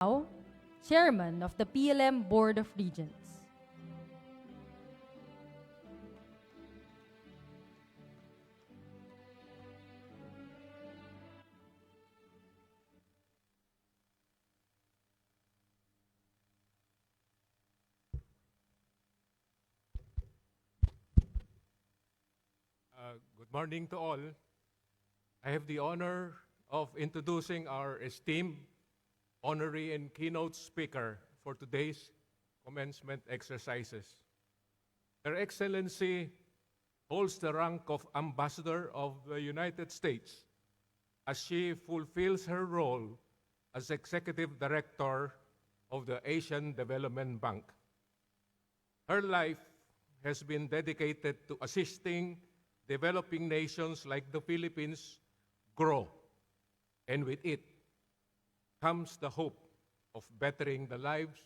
Now, Chairman of the PLM Board of Regents. Good morning to all. I have the honor of introducing our esteemed honorary and keynote speaker for today's commencement exercises. Her Excellency holds the rank of Ambassador of the United States as she fulfills her role as Executive Director of the Asian Development Bank. Her life has been dedicated to assisting developing nations like the Philippines grow, and with it comes the hope of bettering the lives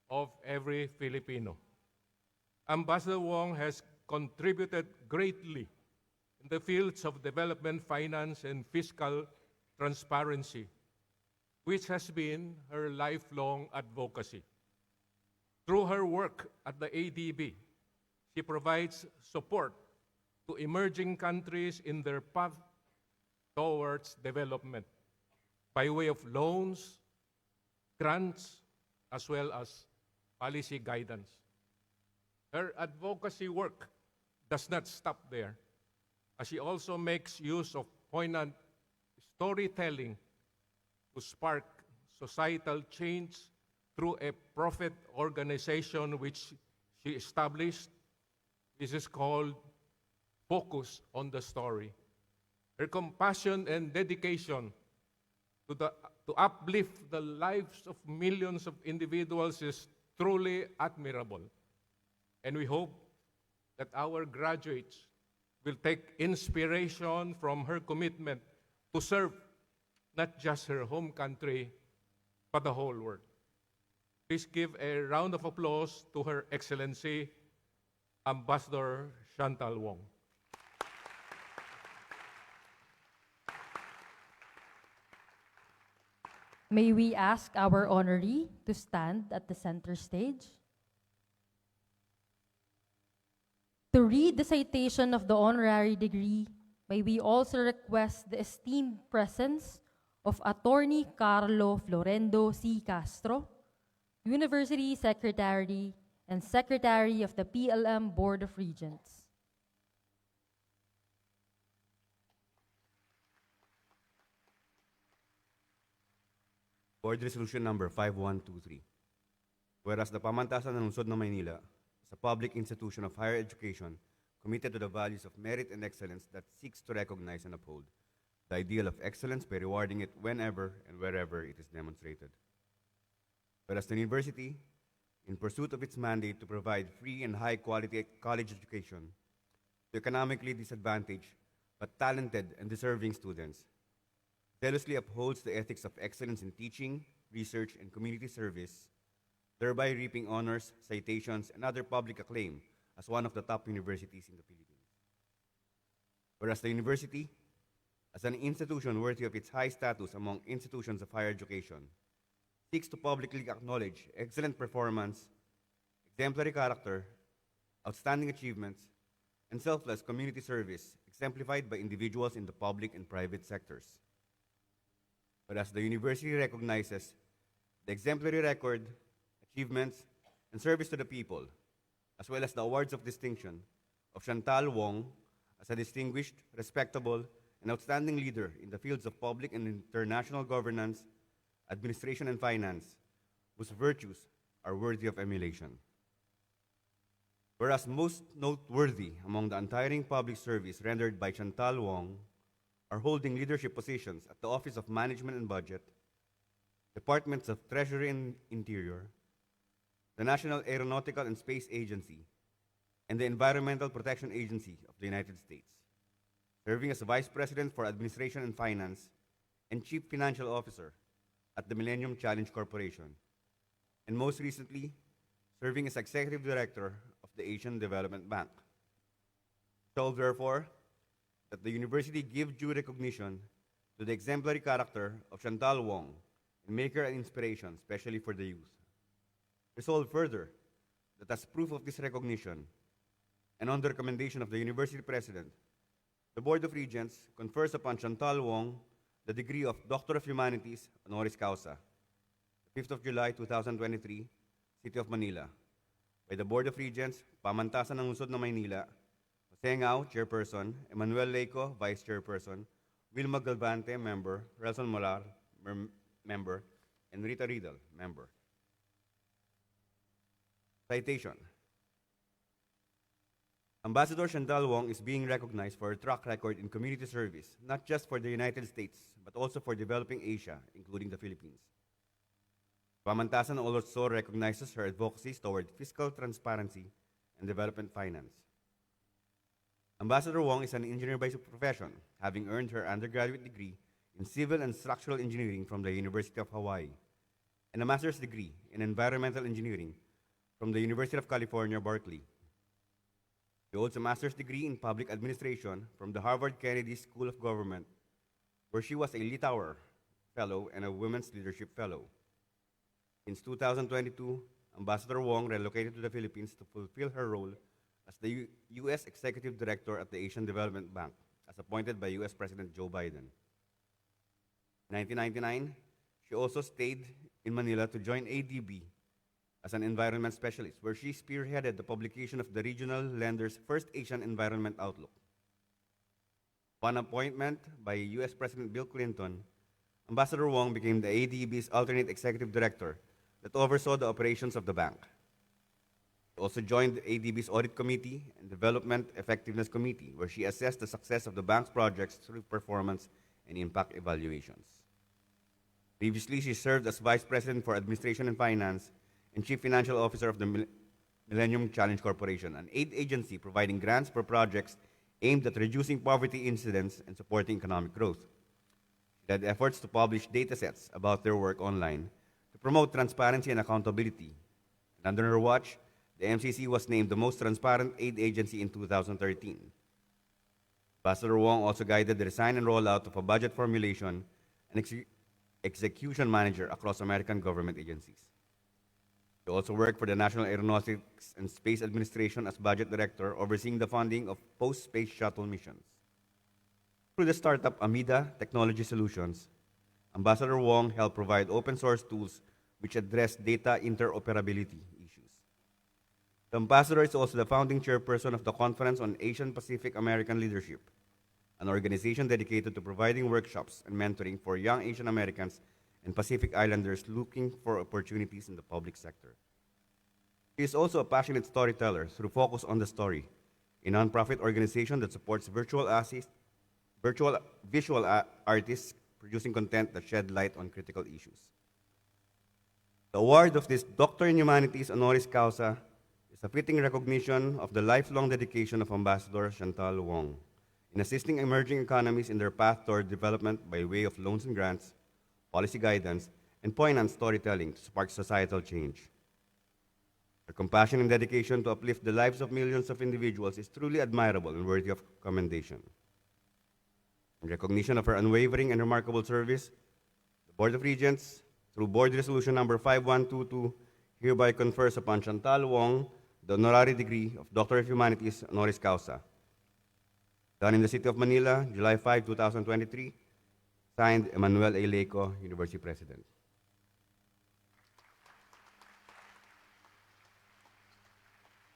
of every Filipino. Ambassador Wong has contributed greatly in the fields of development finance and fiscal transparency, which has been her lifelong advocacy. Through her work at the ADB, she provides support to emerging countries in their path towards development by way of loans, grants, as well as policy guidance. Her advocacy work does not stop there, as she also makes use of poignant storytelling to spark societal change through a profit organization which she established. This is called Focus on the Story. Her compassion and dedication to uplift the lives of millions of individuals is truly admirable. And we hope that our graduates will take inspiration from her commitment to serve not just her home country, but the whole world. Please give a round of applause to Her Excellency, Ambassador Chantal Wong. May we ask our honoree to stand at the center stage? To read the citation of the honorary degree, may we also request the esteemed presence of Attorney Carlo Florendo C. Castro, University Secretary and Secretary of the PLM Board of Regents. Board Resolution Number 5123. Whereas the Pamantasan ng Lungsod ng Maynila is a public institution of higher education committed to the values of merit and excellence that seeks to recognize and uphold the ideal of excellence by rewarding it whenever and wherever it is demonstrated. Whereas the university, in pursuit of its mandate to provide free and high-quality college education to economically disadvantaged but talented and deserving students, zealously upholds the ethics of excellence in teaching, research, and community service, thereby reaping honors, citations, and other public acclaim as one of the top universities in the Philippines. Whereas the university, as an institution worthy of its high status among institutions of higher education, seeks to publicly acknowledge excellent performance, exemplary character, outstanding achievements, and selfless community service exemplified by individuals in the public and private sectors. Whereas the university recognizes the exemplary record, achievements, and service to the people, as well as the awards of distinction of Chantal Wong as a distinguished, respectable, and outstanding leader in the fields of public and international governance, administration, and finance, whose virtues are worthy of emulation. Whereas most noteworthy among the untiring public service rendered by Chantal Wong are holding leadership positions at the Office of Management and Budget, Departments of Treasury and Interior, the National Aeronautical and Space Agency, and the Environmental Protection Agency of the United States, serving as Vice President for Administration and Finance and Chief Financial Officer at the Millennium Challenge Corporation, and most recently, serving as Executive Director of the Asian Development Bank. Resolved, therefore, that the university give due recognition to the exemplary character of Chantal Wong and maker and inspiration, especially for the youth. Resolved further that as proof of this recognition, and on the recommendation of the University President, the Board of Regents confers upon Chantal Wong the degree of Doctor of Humanities honoris causa, 5th of July 2023, City of Manila. By the Board of Regents, Pamantasan ng Lungsod ng Maynila, Jose Ngao, Chairperson, Emmanuel Leico, Vice Chairperson, Wilma Galvante, Member, Relson Molar, Member, and Rita Riedel, Member. Citation. Ambassador Chantal Wong is being recognized for her track record in community service, not just for the United States, but also for developing Asia, including the Philippines. Pamantasan also recognizes her advocacies toward fiscal transparency and development finance. Ambassador Wong is an engineer by profession, having earned her undergraduate degree in civil and structural engineering from the University of Hawaii, and a master's degree in environmental engineering from the University of California, Berkeley. She holds a master's degree in public administration from the Harvard Kennedy School of Government, where she was a Litauer Fellow and a Women's Leadership Fellow. Since 2022, Ambassador Wong relocated to the Philippines to fulfill her role as the U.S. Executive Director at the Asian Development Bank, as appointed by U.S. President Joe Biden. In 1999, she also stayed in Manila to join ADB as an environment specialist, where she spearheaded the publication of the regional lender's first Asian Environment Outlook. Upon appointment by U.S. President Bill Clinton, Ambassador Wong became the ADB's alternate executive director that oversaw the operations of the bank. She also joined ADB's Audit Committee and Development Effectiveness Committee, where she assessed the success of the bank's projects through performance and impact evaluations. Previously, she served as Vice President for Administration and Finance and Chief Financial Officer of the Millennium Challenge Corporation, an aid agency providing grants for projects aimed at reducing poverty incidence and supporting economic growth. She led efforts to publish datasets about their work online to promote transparency and accountability. And under her watch, the MCC was named the most transparent aid agency in 2013. Ambassador Wong also guided the design and rollout of a budget formulation and execution manager across American government agencies. She also worked for the National Aeronautics and Space Administration as budget director, overseeing the funding of post-space shuttle missions. Through the startup Amida Technology Solutions, Ambassador Wong helped provide open-source tools which address data interoperability issues. The ambassador is also the founding chairperson of the Conference on Asian Pacific American Leadership, an organization dedicated to providing workshops and mentoring for young Asian Americans and Pacific Islanders looking for opportunities in the public sector. She is also a passionate storyteller through Focus on the Story, a nonprofit organization that supports visual artists producing content that shed light on critical issues. The award of this Doctor in Humanities honoris causa is a fitting recognition of the lifelong dedication of Ambassador Chantal Wong in assisting emerging economies in their path toward development by way of loans and grants, policy guidance, and poignant storytelling to spark societal change. Her compassion and dedication to uplift the lives of millions of individuals is truly admirable and worthy of commendation. In recognition of her unwavering and remarkable service, the Board of Regents, through Board Resolution number 5122, hereby confers upon Chantal Wong the honorary degree of Doctor of Humanities honoris causa. Done in the City of Manila, July 5, 2023, signed Emmanuel A. Leico, University President.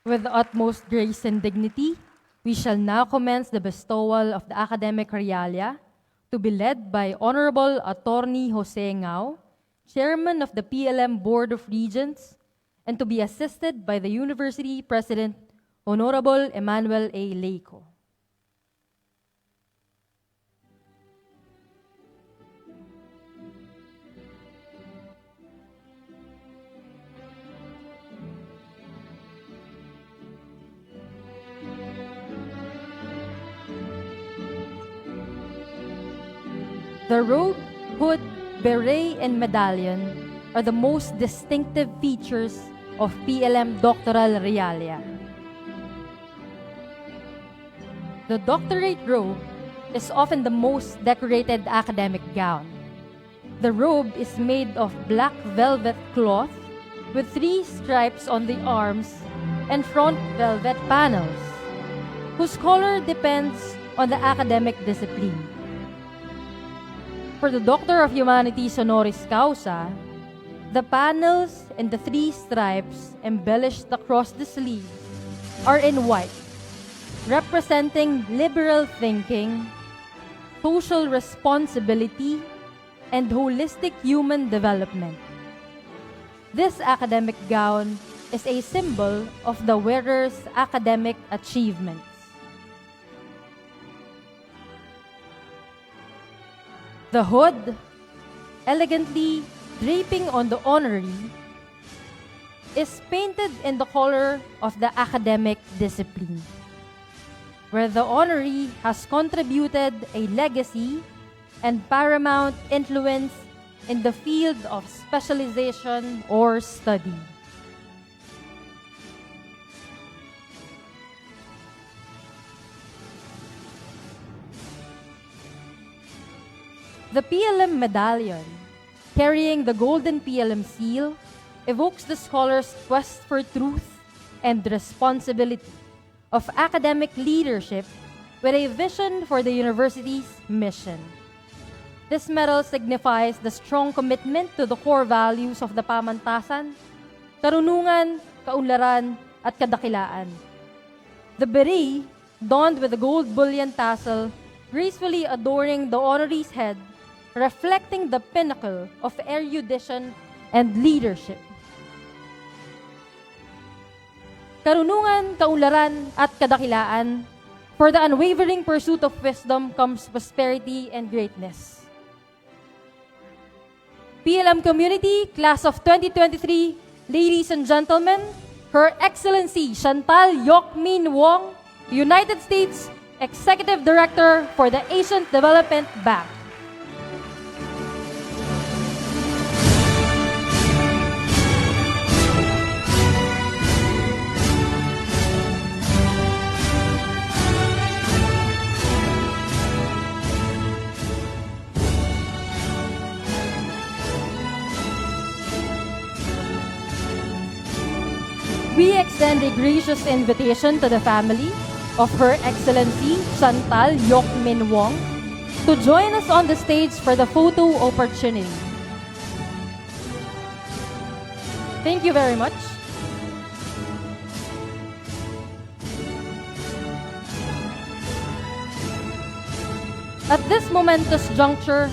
With the utmost grace and dignity, we shall now commence the bestowal of the academic regalia to be led by Honorable Attorney Jose Ngao, Chairman of the PLM Board of Regents, and to be assisted by the University President, Honorable Emmanuel A. Leico. The robe, hood, beret, and medallion are the most distinctive features of PLM doctoral regalia. The doctorate robe is often the most decorated academic gown. The robe is made of black velvet cloth with 3 stripes on the arms and front velvet panels, whose color depends on the academic discipline. For the Doctor of Humanities honoris causa, the panels and the 3 stripes embellished across the sleeve are in white, representing liberal thinking, social responsibility, and holistic human development. This academic gown is a symbol of the wearer's academic achievements. The hood, elegantly draping on the honoree, is painted in the color of the academic discipline, where the honoree has contributed a legacy and paramount influence in the field of specialization or study. The PLM medallion, carrying the golden PLM seal, evokes the scholar's quest for truth and responsibility of academic leadership with a vision for the university's mission. This medal signifies the strong commitment to the core values of the pamantasan: karunungan, kaunlaran, at kadakilaan. The beret, donned with a gold bullion tassel, gracefully adorning the honoree's head, reflecting the pinnacle of erudition and leadership. Karunungan, kaunlaran, at kadakilaan. For the unwavering pursuit of wisdom comes prosperity and greatness. PLM community, class of 2023, ladies and gentlemen, Her Excellency Chantal Yok-Min Wong, United States Executive Director for the Asian Development Bank. We extend a gracious invitation to the family of Her Excellency Chantal Yok-Min Wong to join us on the stage for the photo opportunity. Thank you very much. At this momentous juncture,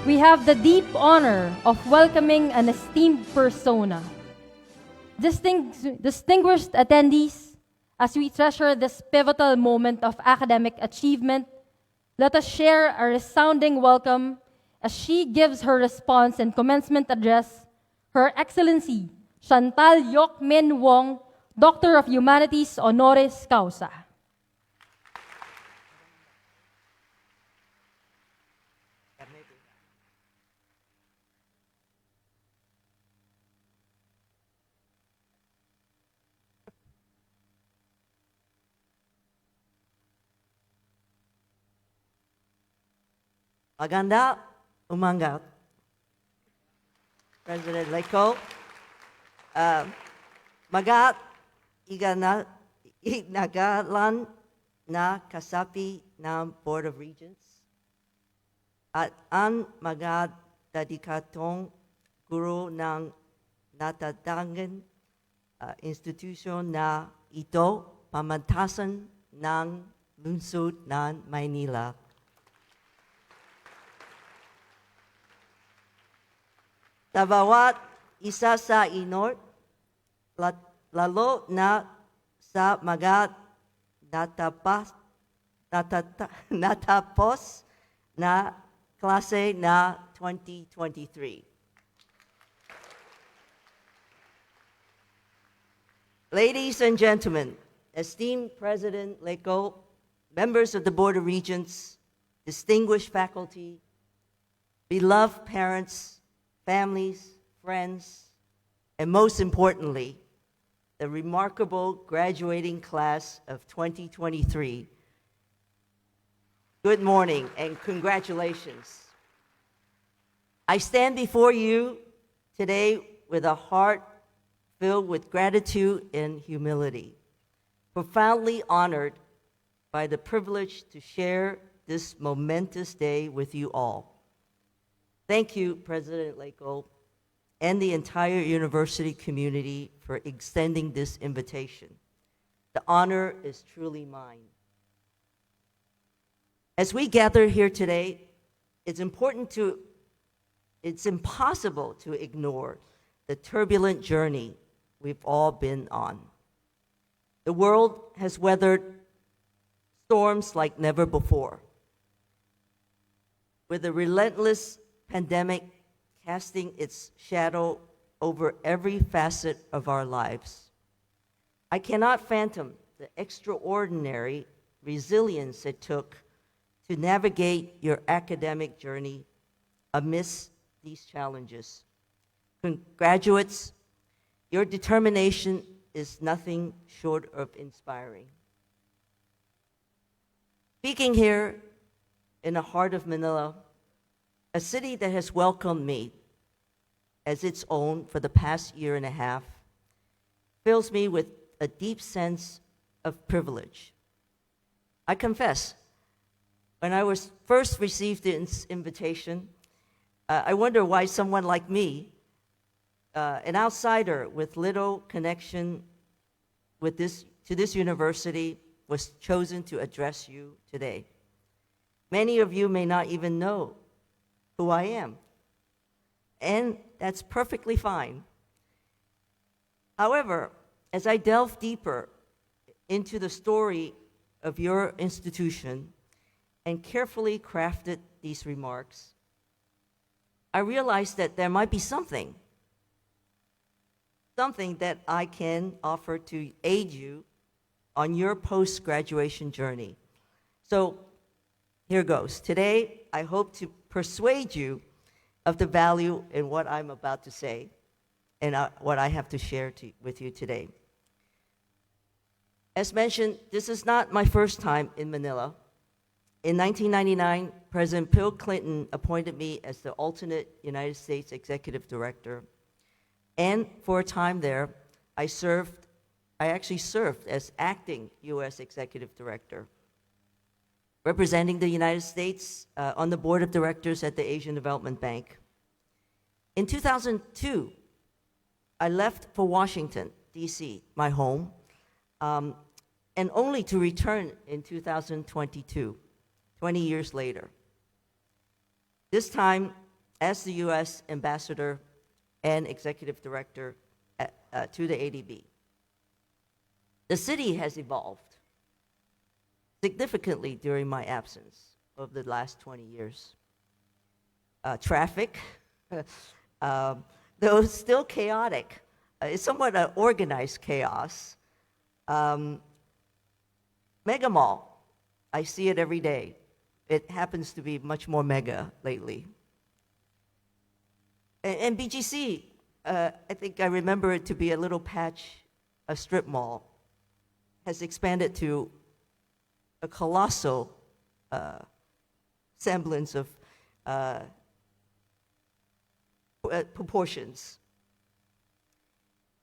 we have the deep honor of welcoming an esteemed persona. Distinguished attendees, as we treasure this pivotal moment of academic achievement, let us share a resounding welcome as she gives her response and commencement address, Her Excellency Chantal Yok-Min Wong, Doctor of Humanities honoris causa. Maganda umaga, President Leco. Magat ignagalan na kasapi ng Board of Regents at ang mga dedikatong guro ng natatangan institusyon na ito, pamantasan ng lungsod ng Maynila. Sa bawat isa sa inyo, lalo na sa mga natapos na klase na 2023. Ladies and gentlemen, esteemed President Leco, members of the Board of Regents, distinguished faculty, beloved parents, families, friends, and most importantly, the remarkable graduating class of 2023. Good morning and congratulations. I stand before you today with a heart filled with gratitude and humility, profoundly honored by the privilege to share this momentous day with you all. Thank you, President Leko, and the entire university community for extending this invitation. The honor is truly mine. As we gather here today, it's impossible to ignore the turbulent journey we've all been on. The world has weathered storms like never before, with a relentless pandemic casting its shadow over every facet of our lives. I cannot fathom the extraordinary resilience it took to navigate your academic journey amidst these challenges. Graduates, your determination is nothing short of inspiring. Speaking here in the heart of Manila, a city that has welcomed me as its own for the past year and a half, fills me with a deep sense of privilege. I confess, when I was first received this invitation, I wonder why someone like me, an outsider with little connection with to this university, was chosen to address you today. Many of you may not even know who I am, and that's perfectly fine. However, as I delve deeper into the story of your institution and carefully crafted these remarks, I realized that there might be something that I can offer to aid you on your post-graduation journey. So here goes. Today, I hope to persuade you of the value in what I'm about to say and what I have to share with you today. As mentioned, this is not my first time in Manila. In 1999, President Bill Clinton appointed me as the alternate United States Executive Director. And for a time there, I actually served as acting U.S. Executive Director, representing the United States on the board of directors at the Asian Development Bank. In 2002, I left for Washington, D.C., my home, and only to return in 2022, 20 years later. This time as the U.S. Ambassador and Executive Director to the ADB. The city has evolved significantly during my absence of the last 20 years. Traffic, though still chaotic, it's somewhat an organized chaos. Mega Mall, I see it every day. It happens to be much more mega lately. And BGC, I think I remember it to be a little patch, a strip mall, has expanded to a colossal semblance of proportions.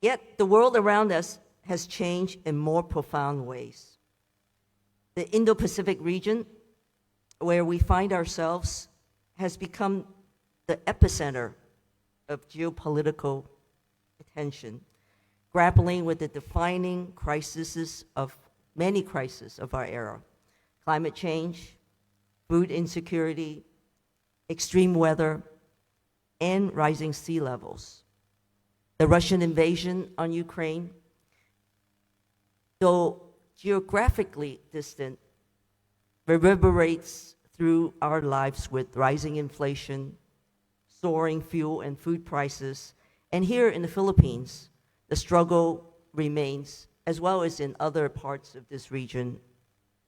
Yet the world around us has changed in more profound ways. The Indo-Pacific region, where we find ourselves, has become the epicenter of geopolitical attention, grappling with the defining many crises of our era: climate change, food insecurity, extreme weather, and rising sea levels. The Russian invasion on Ukraine, though geographically distant, reverberates through our lives with rising inflation, soaring fuel and food prices, and here in the Philippines, the struggle remains, as well as in other parts of this region,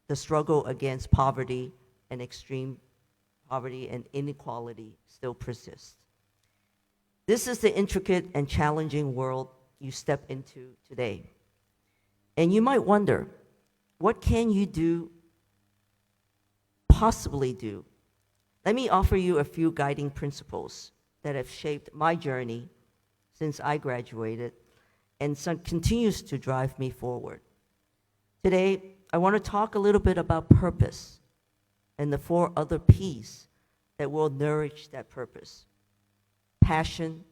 the struggle against poverty and extreme poverty and inequality still persists. This is the intricate and challenging world you step into today. And you might wonder, what can you possibly do? Let me offer you a few guiding principles that have shaped my journey since I graduated and continues to drive me forward. Today, I want to talk a little bit about purpose and the 4 other P's that will nourish that purpose: passion,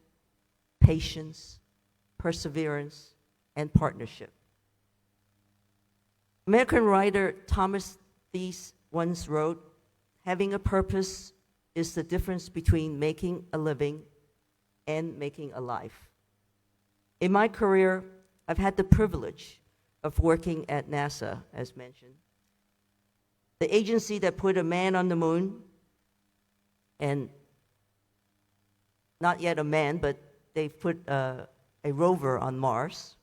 patience, perseverance, and partnership. American writer Thomas Thies once wrote, "Having a purpose is the difference between making a living and making a life." In my career, I've had the privilege of working at NASA, as mentioned, the agency that put a man on the moon, and not yet a man, but they've put a rover on Mars.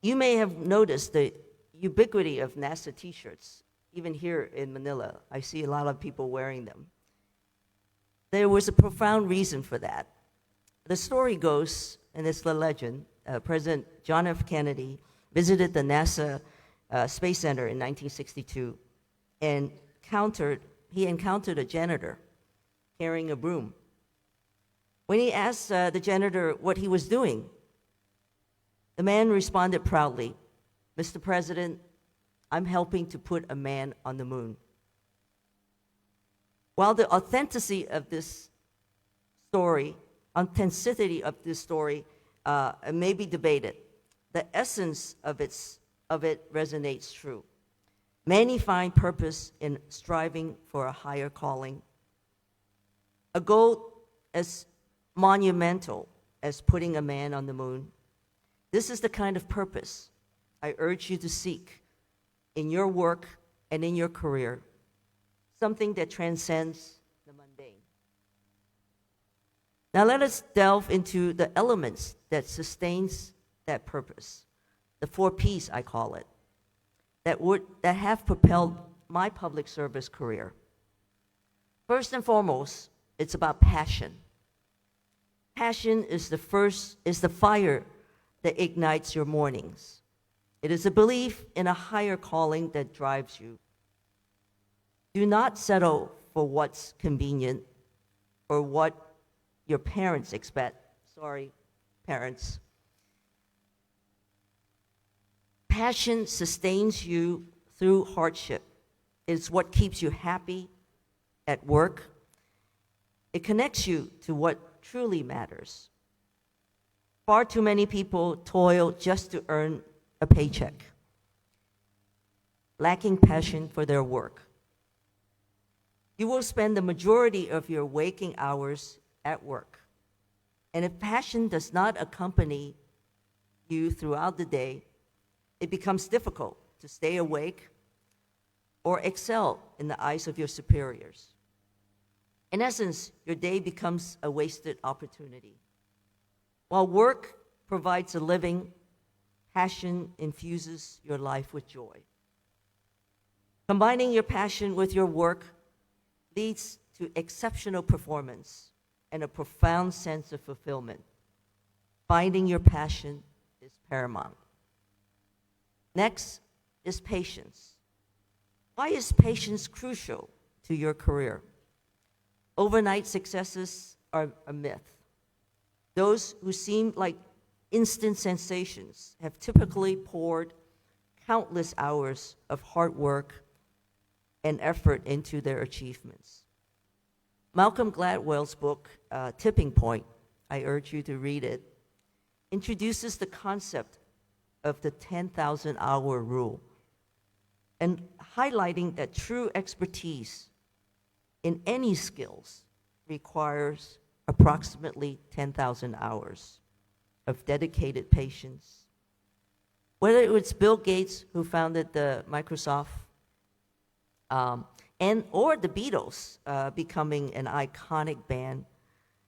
You may have noticed the ubiquity of NASA t-shirts, even here in Manila. I see a lot of people wearing them. There was a profound reason for that. The story goes, and it's the legend, President John F. Kennedy visited the NASA Space Center in 1962 and he encountered a janitor carrying a broom. When he asked the janitor what he was doing, the man responded proudly, "Mr. President, I'm helping to put a man on the moon." While the authenticity of this story may be debated, the essence of it resonates true. Many find purpose in striving for a higher calling, a goal as monumental as putting a man on the moon. This is the kind of purpose I urge you to seek in your work and in your career, something that transcends the mundane. Now let us delve into the elements that sustains that purpose, the 4 P's I call it, that have propelled my public service career. First and foremost, it's about passion. Passion is the fire that ignites your mornings. It is a belief in a higher calling that drives you. Do not settle for what's convenient or what your parents expect. Sorry, parents. Passion sustains you through hardship. It's what keeps you happy at work. It connects you to what truly matters. Far too many people toil just to earn a paycheck, lacking passion for their work. You will spend the majority of your waking hours at work. And if passion does not accompany you throughout the day, it becomes difficult to stay awake or excel in the eyes of your superiors. In essence, your day becomes a wasted opportunity. While work provides a living, passion infuses your life with joy. Combining your passion with your work leads to exceptional performance and a profound sense of fulfillment. Finding your passion is paramount. Next is patience. Why is patience crucial to your career? Overnight successes are a myth. Those who seem like instant sensations have typically poured countless hours of hard work and effort into their achievements. Malcolm Gladwell's book, Tipping Point, I urge you to read it, introduces the concept of the 10,000-hour rule and highlighting that true expertise in any skills requires approximately 10,000 hours of dedicated patience. Whether it was Bill Gates who founded the Microsoft or the Beatles becoming an iconic band,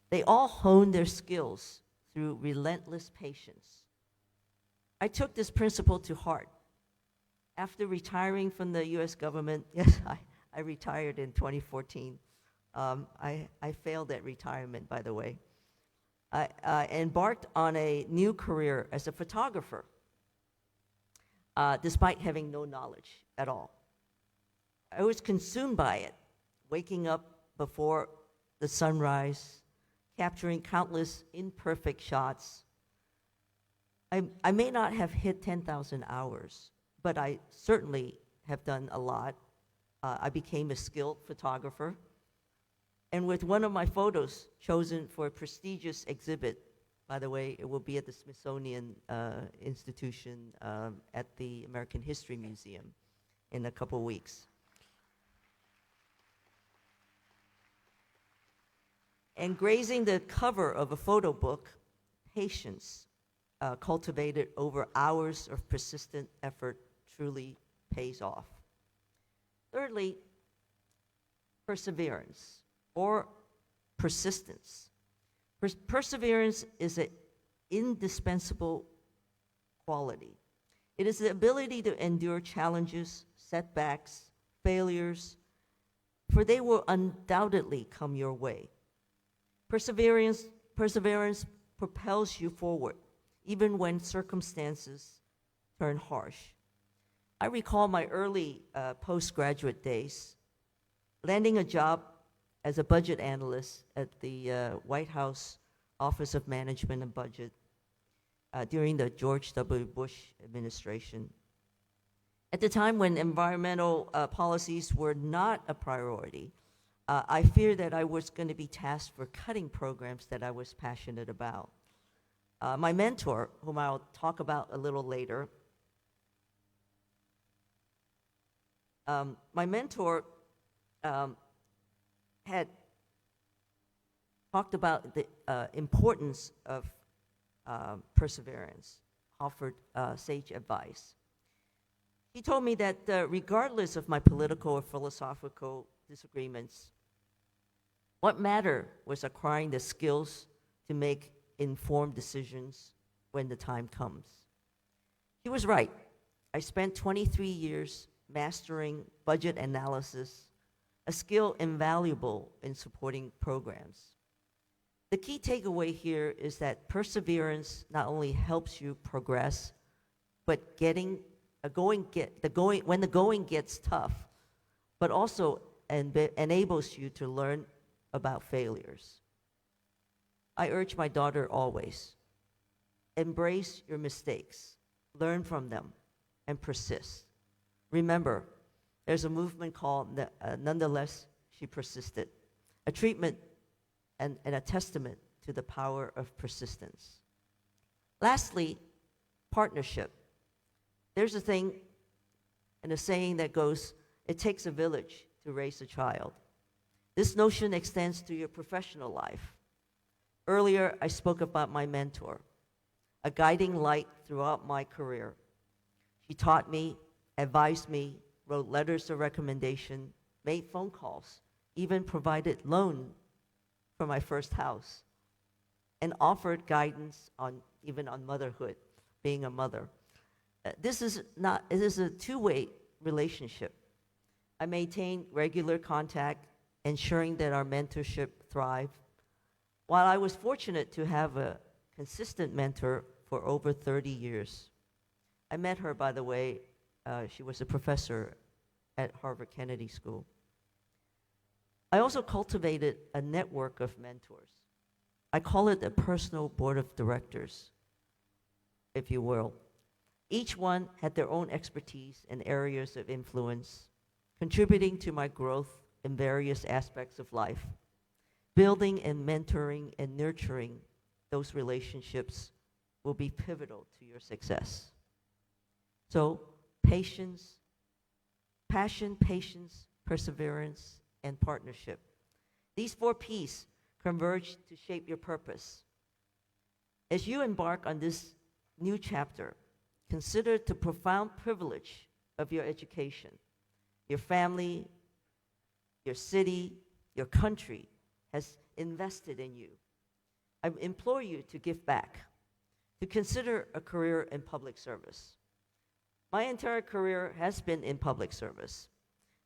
they all honed their skills through relentless patience. I took this principle to heart. After retiring from the US government, yes, I retired in 2014. I failed at retirement, by the way. I embarked on a new career as a photographer, despite having no knowledge at all. I was consumed by it, waking up before the sunrise, capturing countless imperfect shots. I may not have hit 10,000 hours, but I certainly have done a lot. I became a skilled photographer. And with one of my photos chosen for a prestigious exhibit, by the way, it will be at the Smithsonian Institution at the American History Museum in a couple weeks. And grazing the cover of a photo book, patience, cultivated over hours of persistent effort, truly pays off. Thirdly, perseverance or persistence. Perseverance is an indispensable quality. It is the ability to endure challenges, setbacks, failures, for they will undoubtedly come your way. Perseverance propels you forward, even when circumstances turn harsh. I recall my early postgraduate days, landing a job as a budget analyst at the White House Office of Management and Budget during the George W. Bush administration. At the time when environmental policies were not a priority, I feared that I was going to be tasked for cutting programs that I was passionate about. My mentor, whom I'll talk about a little later, had talked about the importance of perseverance, offered sage advice. He told me that regardless of my political or philosophical disagreements, what mattered was acquiring the skills to make informed decisions when the time comes. He was right. I spent 23 years mastering budget analysis, a skill invaluable in supporting programs. The key takeaway here is that perseverance not only helps you progress, but when the going gets tough, but also enables you to learn about failures. I urge my daughter always, embrace your mistakes, learn from them, and persist. Remember, there's a movement called Nonetheless, She Persisted, a treatment and a testament to the power of persistence. Lastly, partnership. There's a thing and a saying that goes, it takes a village to raise a child. This notion extends to your professional life. Earlier, I spoke about my mentor, a guiding light throughout my career. She taught me, advised me, wrote letters of recommendation, made phone calls, even provided loan for my first house, and offered guidance even on motherhood, being a mother. It is a two-way relationship. I maintain regular contact, ensuring that our mentorship thrived. While I was fortunate to have a consistent mentor for over 30 years. I met her, by the way, she was a professor at Harvard Kennedy School. I also cultivated a network of mentors. I call it a personal board of directors, if you will. Each one had their own expertise and areas of influence, contributing to my growth in various aspects of life. Building and mentoring and nurturing those relationships will be pivotal to your success. So, passion, patience, perseverance, and partnership. These 4 P's converge to shape your purpose. As you embark on this new chapter, consider the profound privilege of your education. Your family, your city, your country has invested in you. I implore you to give back, to consider a career in public service. My entire career has been in public service,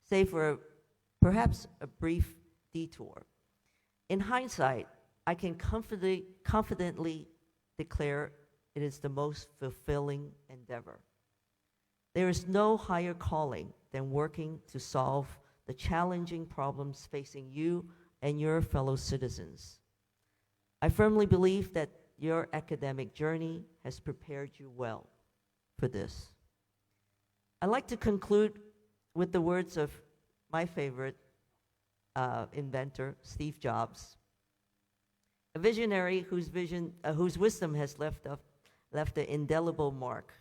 save for perhaps a brief detour. In hindsight, I can confidently declare it is the most fulfilling endeavor. There is no higher calling than working to solve the challenging problems facing you and your fellow citizens. I firmly believe that your academic journey has prepared you well for this. I'd like to conclude with the words of my favorite inventor, Steve Jobs, a visionary whose wisdom has left an indelible mark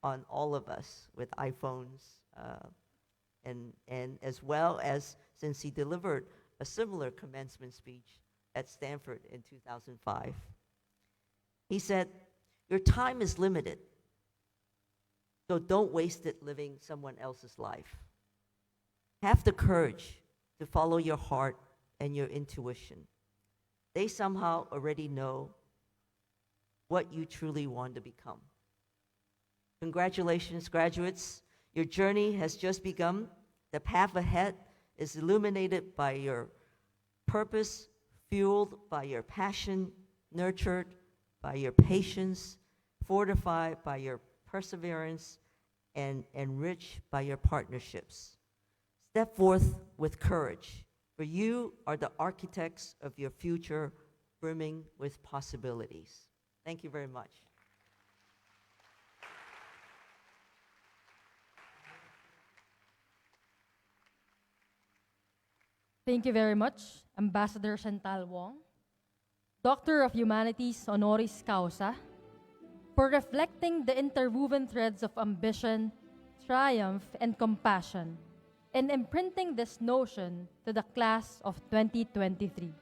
on all of us with iPhones, and as well as since he delivered a similar commencement speech at Stanford in 2005. He said, "Your time is limited, so don't waste it living someone else's life. Have the courage to follow your heart and your intuition. They somehow already know what you truly want to become." Congratulations, graduates. Your journey has just begun. The path ahead is illuminated by your purpose, fueled by your passion, nurtured by your patience, fortified by your perseverance, and enriched by your partnerships. Step forth with courage, for you are the architects of your future, brimming with possibilities. Thank you very much. Thank you very much, Ambassador Chantal Wong, Doctor of Humanities honoris causa, for reflecting the interwoven threads of ambition, triumph, and compassion, and imprinting this notion to the class of 2023.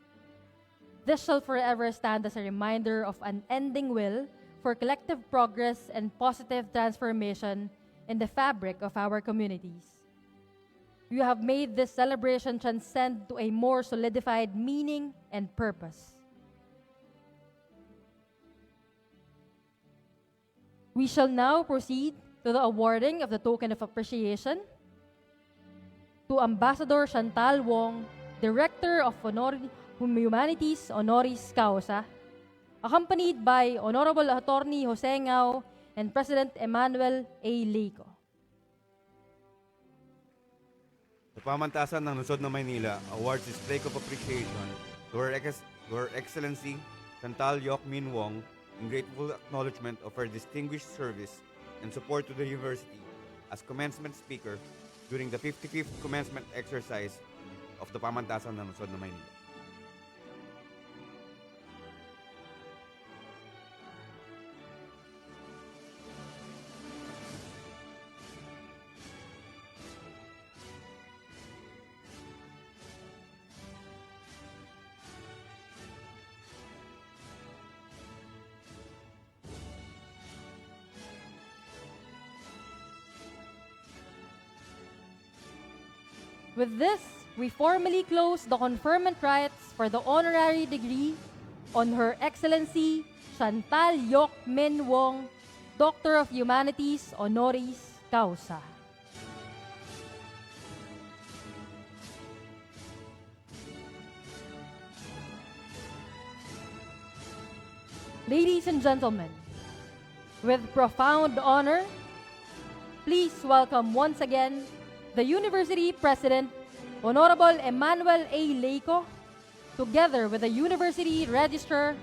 This shall forever stand as a reminder of unending will for collective progress and positive transformation in the fabric of our communities. You have made this celebration transcend to a more solidified meaning and purpose. We shall now proceed to the awarding of the token of appreciation to Ambassador Chantal Wong, Director of Humanities honoris causa, accompanied by Honorable Attorney Jose Ngao and President Emmanuel A. Leco. The Pamantasan ng Lungsod ng Maynila awards this plaque of appreciation to Her Excellency Chantal Yok Min Wong in grateful acknowledgement of her distinguished service and support to the university as commencement speaker during the 55th commencement exercise of the Pamantasan ng Lungsod ng Maynila. With this, we formally close the conferment rites for the honorary degree on Her Excellency Chantal Yok Min Wong, Doctor of Humanities honoris causa. Ladies and gentlemen, with profound honor, please welcome once again the University President, Honorable Emmanuel A. Leco, together with the University Registrar,